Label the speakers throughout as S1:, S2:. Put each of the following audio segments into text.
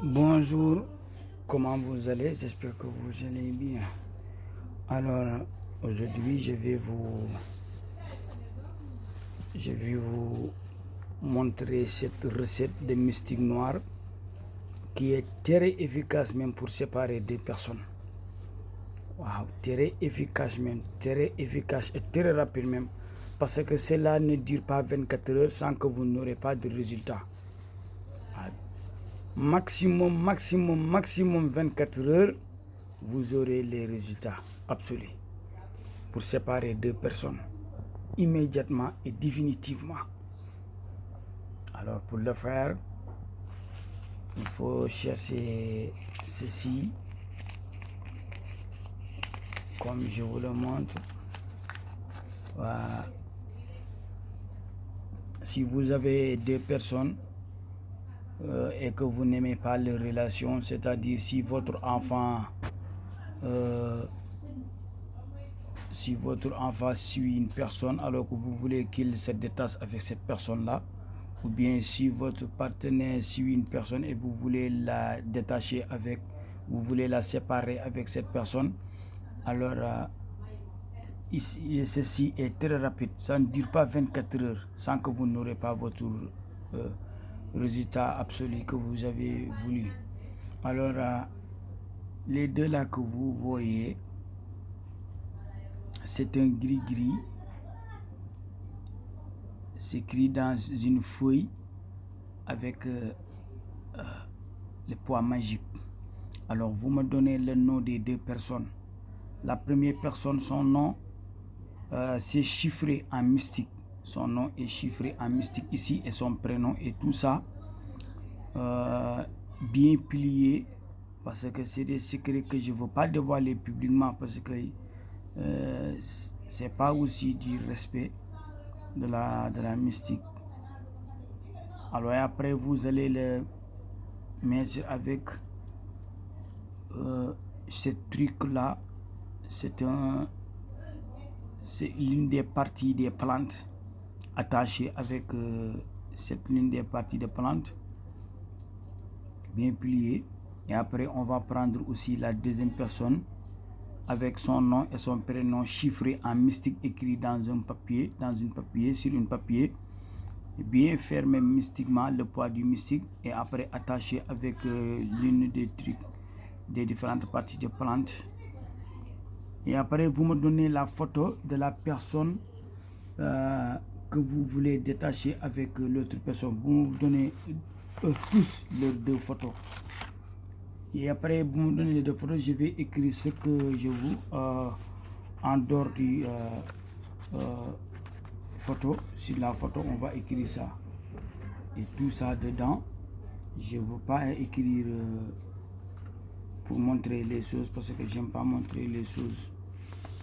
S1: Bonjour, comment vous allez? J'espère que vous allez bien. Alors, aujourd'hui, je vais vous montrer cette recette de mystique noir qui est très efficace même pour séparer deux personnes. Wow, très efficace même, très efficace et très rapide même. Parce que cela ne dure pas 24 heures sans que vous n'aurez pas de résultat. Maximum 24 heures, vous aurez les résultats absolus pour séparer deux personnes immédiatement et définitivement. Alors pour le faire, il faut chercher ceci, comme je vous le montre. Voilà. Si vous avez deux personnes et que vous n'aimez pas les relations, c'est-à-dire si votre enfant suit une personne alors que vous voulez qu'il se détache avec cette personne-là, ou bien si votre partenaire suit une personne et vous voulez la détacher avec, vous voulez la séparer avec cette personne, alors ceci est très rapide, ça ne dure pas 24 heures sans que vous n'aurez pas votre résultat absolu que vous avez voulu. Alors les deux là que vous voyez, c'est un gris-gris, c'est écrit dans une feuille avec le poids magique. Alors vous me donnez le nom des deux personnes. La première personne, son nom, c'est chiffré en mystique. Son nom est chiffré en mystique ici et son prénom et tout ça bien plié, parce que c'est des secrets que je ne veux pas dévoiler publiquement, parce que c'est pas aussi du respect de la mystique. Alors après vous allez le mettre avec ce truc là. C'est l'une des parties des plantes attachées avec cette l'une des parties des plantes bien pliée. Et après on va prendre aussi la deuxième personne avec son nom et son prénom chiffré en mystique écrit dans un papier, sur une papier, bien fermé mystiquement, le poids du mystique, et après attaché avec l'une des trucs des différentes parties de plantes. Et après vous me donnez la photo de la personne que vous voulez détacher avec l'autre personne. Vous me donnez tous les deux photos. Et après vous me donnez les deux photos, je vais écrire ce que je vous en dehors du photo. Sur la photo on va écrire ça et tout ça dedans. Je ne veux pas écrire pour montrer les choses, parce que j'aime pas montrer les choses.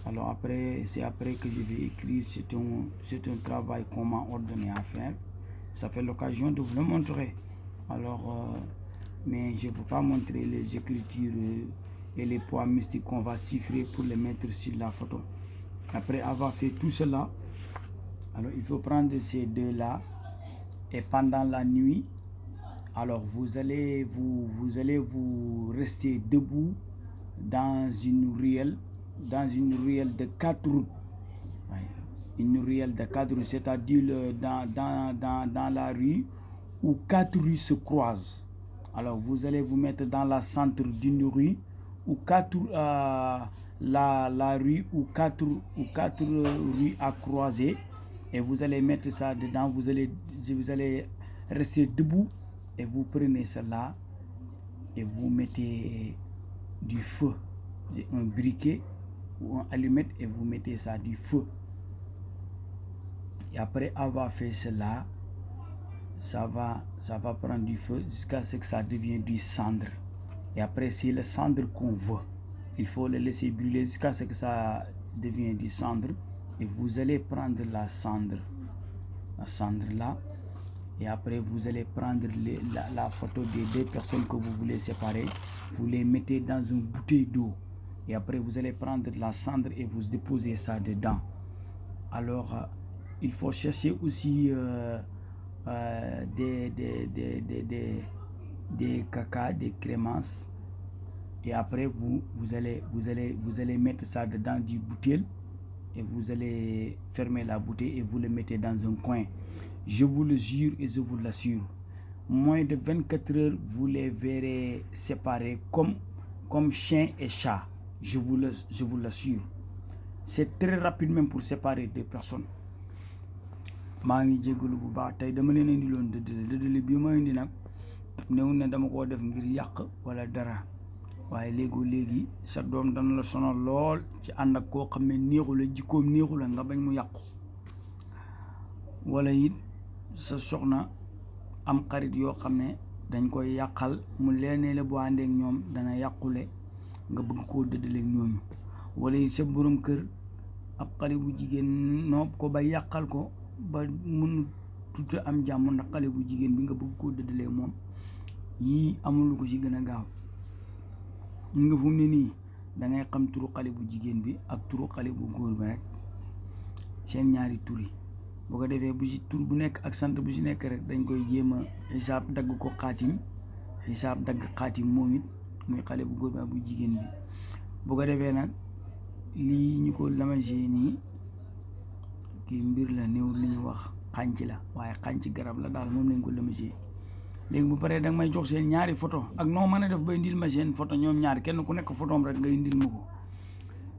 S1: Alors après, c'est après que je vais écrire. C'est un travail qu'on m'a ordonné à faire. Ça fait l'occasion de vous le montrer. Alors mais je ne veux pas montrer les écritures et les poids mystiques qu'on va chiffrer pour les mettre sur la photo. Après avoir fait tout cela, alors il faut prendre ces deux là, et pendant la nuit, alors vous allez rester debout dans une ruelle de 4 routes. Une ruelle de 4 routes, c'est-à-dire dans la rue où 4 rues se croisent. Alors vous allez vous mettre dans le centre d'une rue où la rue où quatre rues à croiser, et vous allez mettre ça dedans. Vous allez rester debout et vous prenez cela et vous mettez du feu, un briquet ou un allumette, et vous mettez ça du feu. Et après avoir fait cela, ça va prendre du feu jusqu'à ce que ça devienne du cendre. Et après c'est le cendre qu'on veut. Il faut le laisser brûler jusqu'à ce que ça devienne du cendre. Et vous allez prendre la cendre là. Et après vous allez prendre la photo des deux personnes que vous voulez séparer. Vous les mettez dans une bouteille d'eau. Et après vous allez prendre la cendre et vous déposez ça dedans. Alors il faut chercher aussi des caca, des crémences. Et après, vous allez mettre ça dedans du bouteille et vous allez fermer la bouteille et vous le mettez dans un coin. Je vous le jure et je vous l'assure. Moins de 24 heures, vous les verrez séparés comme chien et chat. Je vous l'assure. C'est très rapide même pour séparer deux personnes. maa ngi jégalu bu baax tey dama leen indi loon dëddale bi ma indi nag néew na dama koo def ngir yàq wala dara waaye léegi sa doom dana la sonal lool ci ànd ak koo xam ne neexu la jikkoom neexu la nga bañ mu yàqu wala it sa soxna am xarit yoo xam ne dañ koy yàqal mu leene la bu àndeek ñoom dana yàqule nga bëgg koo dëddaleek ñooñu wala it sa borom kër ab xale bu jigéen noob ko ba yàqal ko ba mun tuuti am jàmm ndax xale bu jigéen bi nga bëgg koo dëddalee moom yii amul ko ci gën a gaaw ñu nga fu mu ne nii dangay xam turu xale bu jigéen bi ak turu xale bu góor bi rek seen ñaari tur yi boo ko defee bu ci tur bu nekk ak sant bu ci nekk rek dañ koy jéem a xisaab dagg ko xaatim xisaab dagg xaatim moom it muy xale bu góor bi ak bu jigéen bi boo ko defee nag lii ñu ko lamasee nii kii mbir la néew li ñu wax xànc la waaye xànc garab la daal moom lañ ko lamasee léegi bu paree danga may jox seen ñaari photo ak noo mën a def ba indil ma seen photo ñoom ñaar kenn ku nekk photom rek nga indil ma ko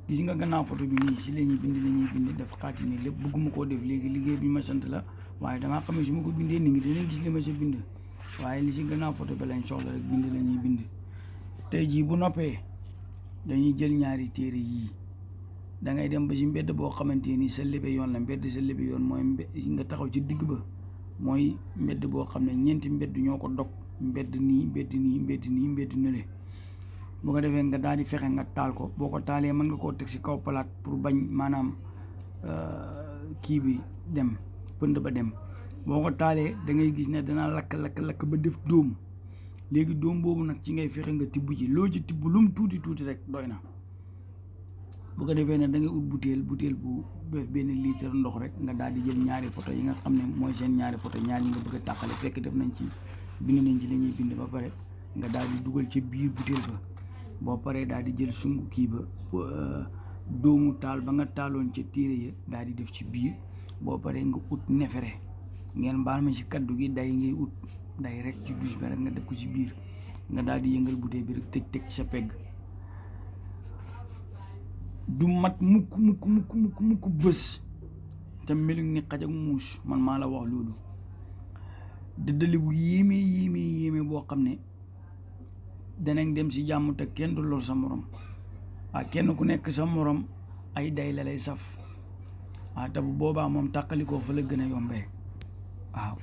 S1: gis nga gannaaw photo bi nii si la ñuy bind def xaati nii lépp bëgguma koo def léegi liggéey bi ma sant la waaye damaa xam ne su ma ko bindee nit ñi dinañ gis li ma sa bind waaye li si gannaaw photo bi lañ soxla rek bind la ñuy bind tey jii bu noppee dañuy jël ñaari téere yii da ngay dem ba si mbedd boo xamante ni sa lebe yoon la mbedd sa lebe yoon mooy nga taxaw ci digg ba mooy mbedd boo xam ne ñeenti mbedd ñoo ko dog mbedd nii mbedd nii mbedd nii mbedd nële bu ko defee nga daal di fexe nga taal ko boo ko taalee mën nga koo teg si kaw palaat pour bañ maanaam kii bi dem pënd ba dem boo ko taalee da ngay gis ne danaa lakk ba def dóom léegi dóom boobu nag ci ngay fexe nga tibb ci loo ci tibb lu mu tuuti rek doy na bu ko defee ne da ngay ut butéel bu benn litre ndox rek nga daal di jël ñaari photo yi nga xam ne mooy seen ñaari photo ñaar yi nga bëgg a tàqale fekk def nañ ci bind nañ ci la ñuy bind ba pare nga daal di dugal ci biir butéel ba boo paree daal di jël sungu kii ba doomu taal ba nga taaloon ca téere ya daal di def ci biir boo paree nga ut nefere ngeen baal ma ci kaddu gi day ngay ut day rek ci douche bi rek nga def ko ci biir nga daal di yëngal butéel bi rek tëj ci sa pegg du mat mukk bés te melu ni xaj ak muus man maa la wax loolu dëddali bu yéeme boo xam ne danañ dem si jàmm te kenn du lor sa morom waaw kenn ku nekk sa morom ay day la lay saf waaw te bu boobaa moom tàqalikoo fa la gën a yombee waaw